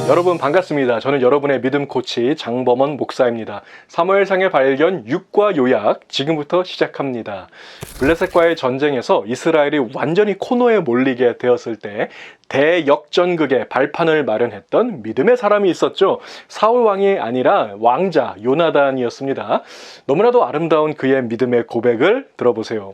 여러분 반갑습니다. 저는 여러분의 믿음 코치 장범원 목사입니다. 사무엘상의 발견 6과 요약 지금부터 시작합니다. 블레셋과의 전쟁에서 이스라엘이 완전히 코너에 몰리게 되었을 때 대역전극의 발판을 마련했던 믿음의 사람이 있었죠. 사울 왕이 아니라 왕자 요나단이었습니다. 너무나도 아름다운 그의 믿음의 고백을 들어보세요.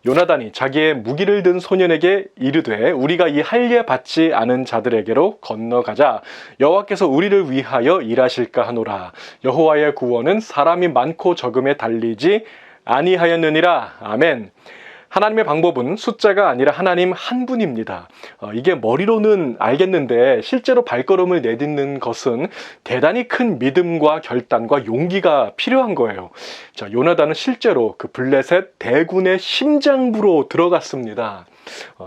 요나단이 자기의 무기를 든 소년에게 이르되 우리가 이 할례 받지 않은 자들에게로 건너가자. 여호와께서 우리를 위하여 일하실까 하노라. 여호와의 구원은 사람이 많고 적음에 달리지 아니하였느니라. 아멘. 하나님의 방법은 숫자가 아니라 하나님 한 분입니다. 이게 머리로는 알겠는데 실제로 발걸음을 내딛는 것은 대단히 큰 믿음과 결단과 용기가 필요한 거예요. 자, 요나단은 실제로 그 블레셋 대군의 심장부로 들어갔습니다.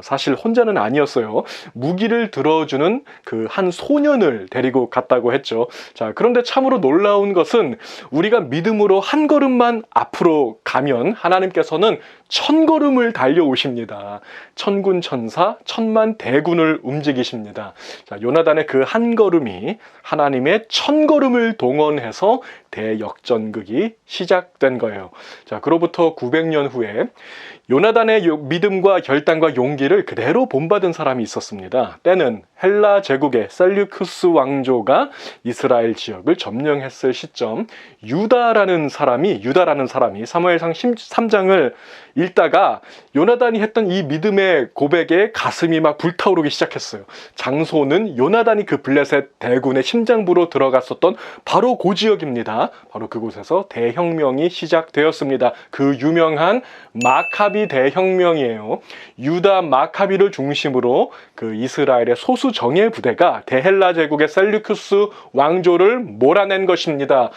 사실 혼자는 아니었어요. 무기를 들어주는 그 한 소년을 데리고 갔다고 했죠. 자, 그런데 참으로 놀라운 것은 우리가 믿음으로 한 걸음만 앞으로 가면 하나님께서는 1000걸음을 달려오십니다. 천군 천사, 천만 대군을 움직이십니다. 자, 요나단의 그 한 걸음이 하나님의 1000걸음을 동원해서 대역전극이 시작된 거예요. 자, 그로부터 900년 후에 요나단의 믿음과 결단과 용기를 그대로 본받은 사람이 있었습니다. 때는 헬라 제국의 셀류쿠스 왕조가 이스라엘 지역을 점령했을 시점, 유다라는 사람이 사무엘상 13장을 읽다가 요나단이 했던 이 믿음의 고백에 가슴이 막 불타오르기 시작했어요. 장소는 요나단이 그 블레셋 대군의 심장부로 들어갔었던 바로 그 지역입니다. 바로 그곳에서 대혁명이 시작되었습니다. 그 유명한 마카비 대혁명이에요. 유다 마카비를 중심으로 그 이스라엘의 소수 정예 부대가 대헬라 제국의 셀류쿠스 왕조를 몰아낸 것입니다.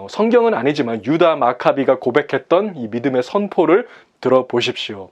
성경은 아니지만 유다 마카비가 고백했던 이 믿음의 선포를 들어보십시오.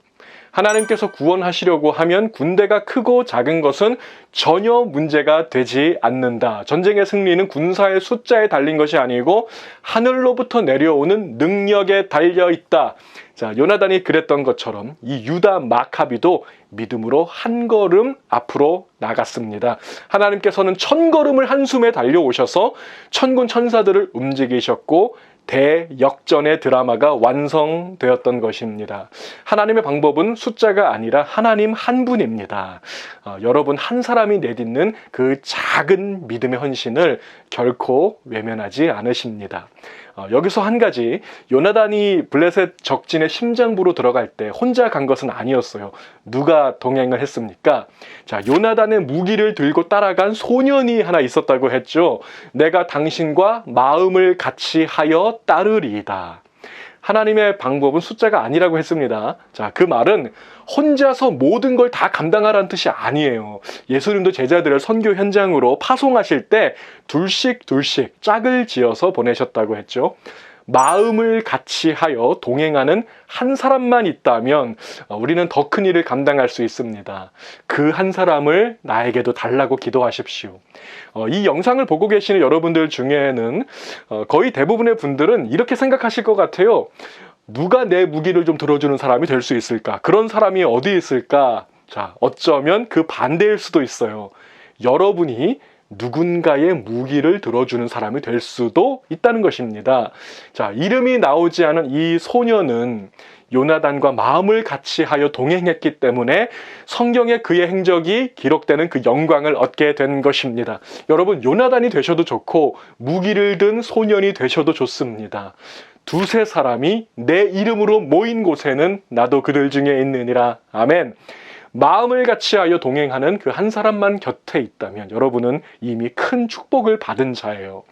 하나님께서 구원하시려고 하면 군대가 크고 작은 것은 전혀 문제가 되지 않는다. 전쟁의 승리는 군사의 숫자에 달린 것이 아니고 하늘로부터 내려오는 능력에 달려 있다. 자, 요나단이 그랬던 것처럼 이 유다 마카비도 믿음으로 한 걸음 앞으로 나갔습니다. 하나님께서는 1000걸음을 한숨에 달려오셔서 천군 천사들을 움직이셨고 대역전의 드라마가 완성되었던 것입니다. 하나님의 방법은 숫자가 아니라 하나님 한 분입니다. 여러분 한 사람이 내딛는 그 작은 믿음의 헌신을 결코 외면하지 않으십니다. 여기서 한 가지, 요나단이 블레셋 적진의 심장부로 들어갈 때 혼자 간 것은 아니었어요. 누가 동행을 했습니까? 자, 요나단의 무기를 들고 따라간 소년이 하나 있었다고 했죠. 내가 당신과 마음을 같이 하여 따르리이다. 하나님의 방법은 숫자가 아니라고 했습니다. 자, 그 말은 혼자서 모든 걸 다 감당하라는 뜻이 아니에요. 예수님도 제자들을 선교 현장으로 파송하실 때 둘씩 짝을 지어서 보내셨다고 했죠. 마음을 같이 하여 동행하는 한 사람만 있다면 우리는 더 큰 일을 감당할 수 있습니다. 그 한 사람을 나에게도 달라고 기도하십시오. 이 영상을 보고 계시는 여러분들 중에는 거의 대부분의 분들은 이렇게 생각하실 것 같아요. 누가 내 무기를 좀 들어주는 사람이 될 수 있을까? 그런 사람이 어디 있을까? 자, 어쩌면 그 반대일 수도 있어요. 여러분이 누군가의 무기를 들어주는 사람이 될 수도 있다는 것입니다. 자, 이름이 나오지 않은 이 소년은 요나단과 마음을 같이 하여 동행했기 때문에 성경에 그의 행적이 기록되는 그 영광을 얻게 된 것입니다. 여러분, 요나단이 되셔도 좋고 무기를 든 소년이 되셔도 좋습니다. 두세 사람이 내 이름으로 모인 곳에는 나도 그들 중에 있느니라. 아멘. 마음을 같이 하여 동행하는 그 한 사람만 곁에 있다면 여러분은 이미 큰 축복을 받은 자예요.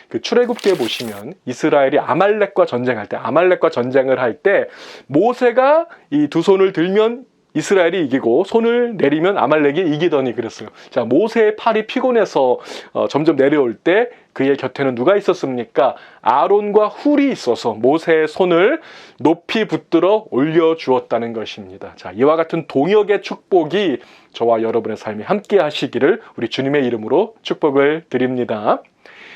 그 출애굽기에 보시면 이스라엘이 아말렉과 전쟁을 할 때 모세가 이 두 손을 들면 이스라엘이 이기고 손을 내리면 아말렉이 이기더니 그랬어요. 자, 모세의 팔이 피곤해서 점점 내려올 때 그의 곁에는 누가 있었습니까? 아론과 훌이 있어서 모세의 손을 높이 붙들어 올려주었다는 것입니다. 자, 이와 같은 동역의 축복이 저와 여러분의 삶에 함께 하시기를 우리 주님의 이름으로 축복을 드립니다.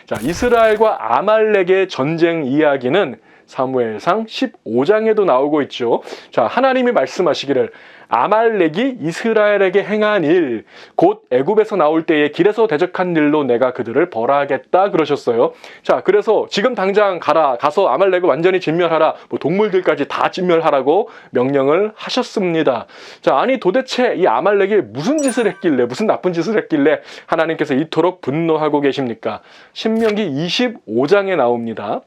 자, 이스라엘과 아말렉의 전쟁 이야기는 사무엘상 15장에도 나오고 있죠. 자, 하나님이 말씀하시기를 아말렉이 이스라엘에게 행한 일, 곧 애굽에서 나올 때에 길에서 대적한 일로 내가 그들을 벌하겠다 그러셨어요. 자, 그래서 지금 당장 가서 아말렉을 완전히 진멸하라, 뭐 동물들까지 다 진멸하라고 명령을 하셨습니다. 자, 아니 도대체 이 아말렉이 무슨 짓을 했길래, 무슨 나쁜 짓을 했길래 하나님께서 이토록 분노하고 계십니까? 신명기 25장에 나옵니다.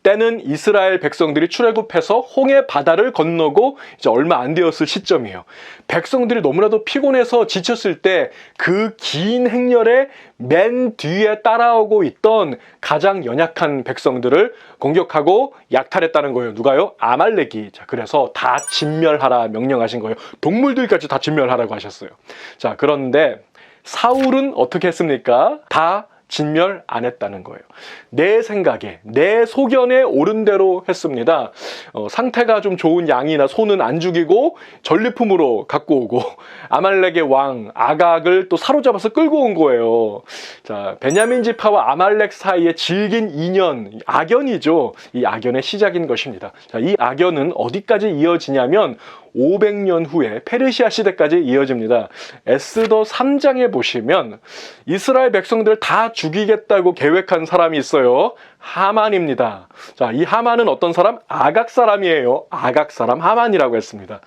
때는 이스라엘 백성들이 출애굽해서 홍해 바다를 건너고 이제 얼마 안 되었을 시점이에요. 백성들이 너무나도 피곤해서 지쳤을 때 그 긴 행렬에 맨 뒤에 따라오고 있던 가장 연약한 백성들을 공격하고 약탈했다는 거예요. 누가요? 아말렉이. 자, 그래서 다 진멸하라 명령하신 거예요. 동물들까지 다 진멸하라고 하셨어요. 자, 그런데 사울은 어떻게 했습니까? 다 진멸 안 했다는 거예요. 내 생각에, 내 소견에 옳은 대로 했습니다. 상태가 좀 좋은 양이나 소는 안 죽이고 전리품으로 갖고 오고 아말렉의 왕 아각을 또 사로잡아서 끌고 온 거예요. 자, 베냐민 지파와 아말렉 사이에 질긴 인연, 악연이죠. 이 악연의 시작인 것입니다. 자, 이 악연은 어디까지 이어지냐면 500년 후에 페르시아 시대까지 이어집니다. 에스더 3장에 보시면 이스라엘 백성들을 다 죽이겠다고 계획한 사람이 있어요. 하만입니다. 자, 이 하만은 어떤 사람? 아각 사람이에요. 아각 사람 하만이라고 했습니다.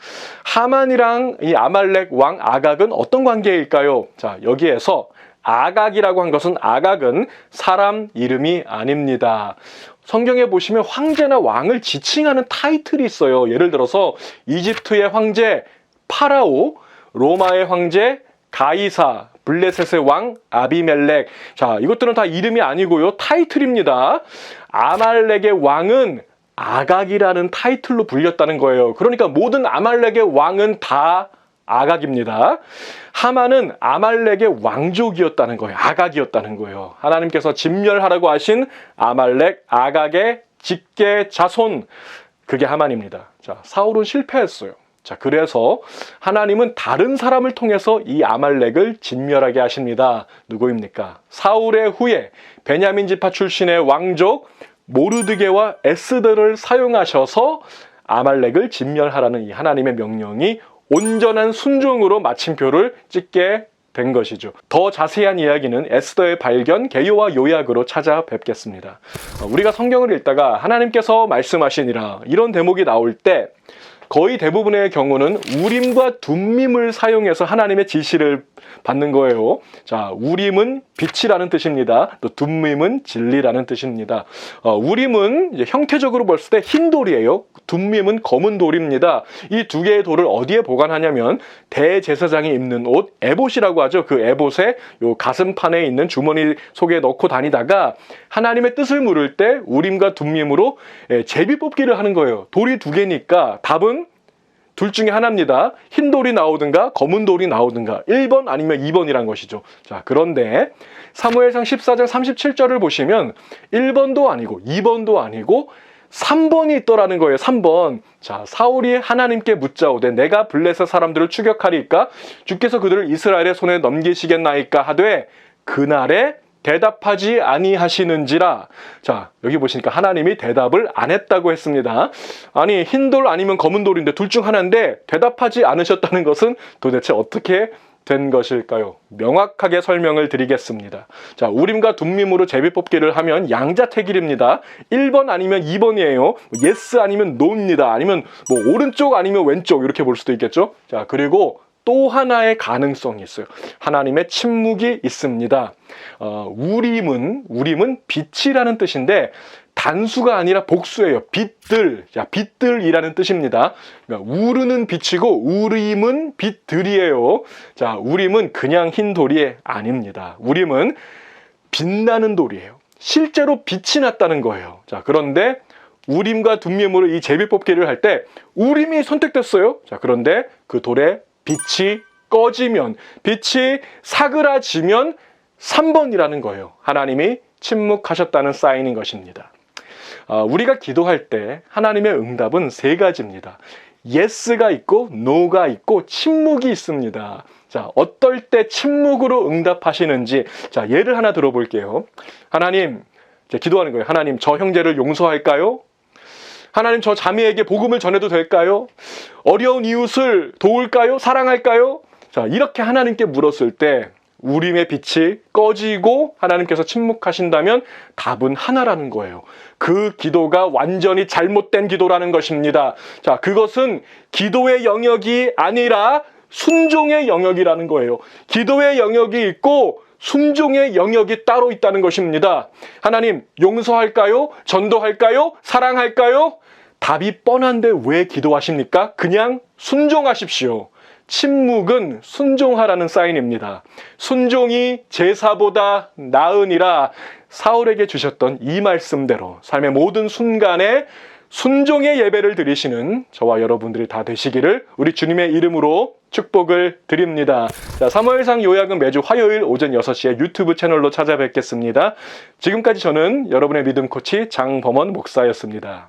하만이랑 이 아말렉 왕 아각은 어떤 관계일까요? 자, 여기에서 아각이라고 한 것은 아각은 사람 이름이 아닙니다. 성경에 보시면 황제나 왕을 지칭하는 타이틀이 있어요. 예를 들어서 이집트의 황제 파라오, 로마의 황제 가이사, 블레셋의 왕 아비멜렉. 자, 이것들은 다 이름이 아니고요. 타이틀입니다. 아말렉의 왕은 아각이라는 타이틀로 불렸다는 거예요. 그러니까 모든 아말렉의 왕은 다 아각입니다. 하만은 아말렉의 왕족이었다는 거예요. 아각이었다는 거예요. 하나님께서 진멸하라고 하신 아말렉 아각의 직계 자손, 그게 하만입니다. 자, 사울은 실패했어요. 자, 그래서 하나님은 다른 사람을 통해서 이 아말렉을 진멸하게 하십니다. 누구입니까? 사울의 후예 베냐민 지파 출신의 왕족 모르드게와 에스더를 사용하셔서 아말렉을 진멸하라는 이 하나님의 명령이 온전한 순종으로 마침표를 찍게 된 것이죠. 더 자세한 이야기는 에스더의 발견, 개요와 요약으로 찾아뵙겠습니다. 우리가 성경을 읽다가 하나님께서 말씀하시니라 이런 대목이 나올 때 거의 대부분의 경우는 우림과 둠밈을 사용해서 하나님의 지시를 받는 거예요. 자, 우림은 빛이라는 뜻입니다. 또 둠밈은 진리라는 뜻입니다. 우림은 이제 형태적으로 봤을 때 흰 돌이에요. 둠밈은 검은 돌입니다. 이 두 개의 돌을 어디에 보관하냐면 대제사장이 입는 옷, 에봇이라고 하죠. 그 에봇의 요 가슴판에 있는 주머니 속에 넣고 다니다가 하나님의 뜻을 물을 때 우림과 둠밈으로 제비 뽑기를 하는 거예요. 돌이 두 개니까 답은 둘 중에 하나입니다. 흰 돌이 나오든가 검은 돌이 나오든가 1번 아니면 2번이란 것이죠. 자, 그런데 사무엘상 14장 37절을 보시면 1번도 아니고 2번도 아니고 3번이 있더라는 거예요. 3번. 자, 사울이 하나님께 묻자오되 내가 블레셋 사람들을 추격하리까 주께서 그들을 이스라엘의 손에 넘기시겠나이까 하되 그날에 대답하지 아니하시는지라. 자, 여기 보시니까 하나님이 대답을 안 했다고 했습니다. 아니, 흰 돌 아니면 검은 돌인데 둘 중 하나인데 대답하지 않으셨다는 것은 도대체 어떻게 된 것일까요? 명확하게 설명을 드리겠습니다. 자, 우림과 둠밈으로 제비 뽑기를 하면 양자택일입니다. 1번 아니면 2번이에요. 예스 아니면 노입니다. 아니면 뭐 오른쪽 아니면 왼쪽 이렇게 볼 수도 있겠죠. 자, 그리고 또 하나의 가능성이 있어요. 하나님의 침묵이 있습니다. 우림은 빛이라는 뜻인데 단수가 아니라 복수예요. 빛들, 자, 빛들이라는 뜻입니다. 그러니까 우르는 빛이고 우림은 빛들이에요. 자, 우림은 그냥 흰 돌이 아닙니다. 우림은 빛나는 돌이에요. 실제로 빛이 났다는 거예요. 자, 그런데 우림과 둠밈으로 이 제비 뽑기를 할 때 우림이 선택됐어요. 자, 그런데 그 돌에 빛이 꺼지면, 빛이 사그라지면 3번이라는 거예요. 하나님이 침묵하셨다는 사인인 것입니다. 우리가 기도할 때 하나님의 응답은 세 가지입니다. 예스가 있고 노가 있고 침묵이 있습니다. 자, 어떨 때 침묵으로 응답하시는지, 자, 예를 하나 들어볼게요. 하나님, 기도하는 거예요. 하나님, 저 형제를 용서할까요? 하나님, 저 자매에게 복음을 전해도 될까요? 어려운 이웃을 도울까요? 사랑할까요? 자, 이렇게 하나님께 물었을 때 우림의 빛이 꺼지고 하나님께서 침묵하신다면 답은 하나라는 거예요. 그 기도가 완전히 잘못된 기도라는 것입니다. 자, 그것은 기도의 영역이 아니라 순종의 영역이라는 거예요. 기도의 영역이 있고 순종의 영역이 따로 있다는 것입니다. 하나님, 용서할까요? 전도할까요? 사랑할까요? 답이 뻔한데 왜 기도하십니까? 그냥 순종하십시오. 침묵은 순종하라는 사인입니다. 순종이 제사보다 나으니라 사울에게 주셨던 이 말씀대로 삶의 모든 순간에 순종의 예배를 드리시는 저와 여러분들이 다 되시기를 우리 주님의 이름으로 축복을 드립니다. 자, 사무엘상 요약은 매주 화요일 오전 6시에 유튜브 채널로 찾아뵙겠습니다. 지금까지 저는 여러분의 믿음 코치 장범원 목사였습니다.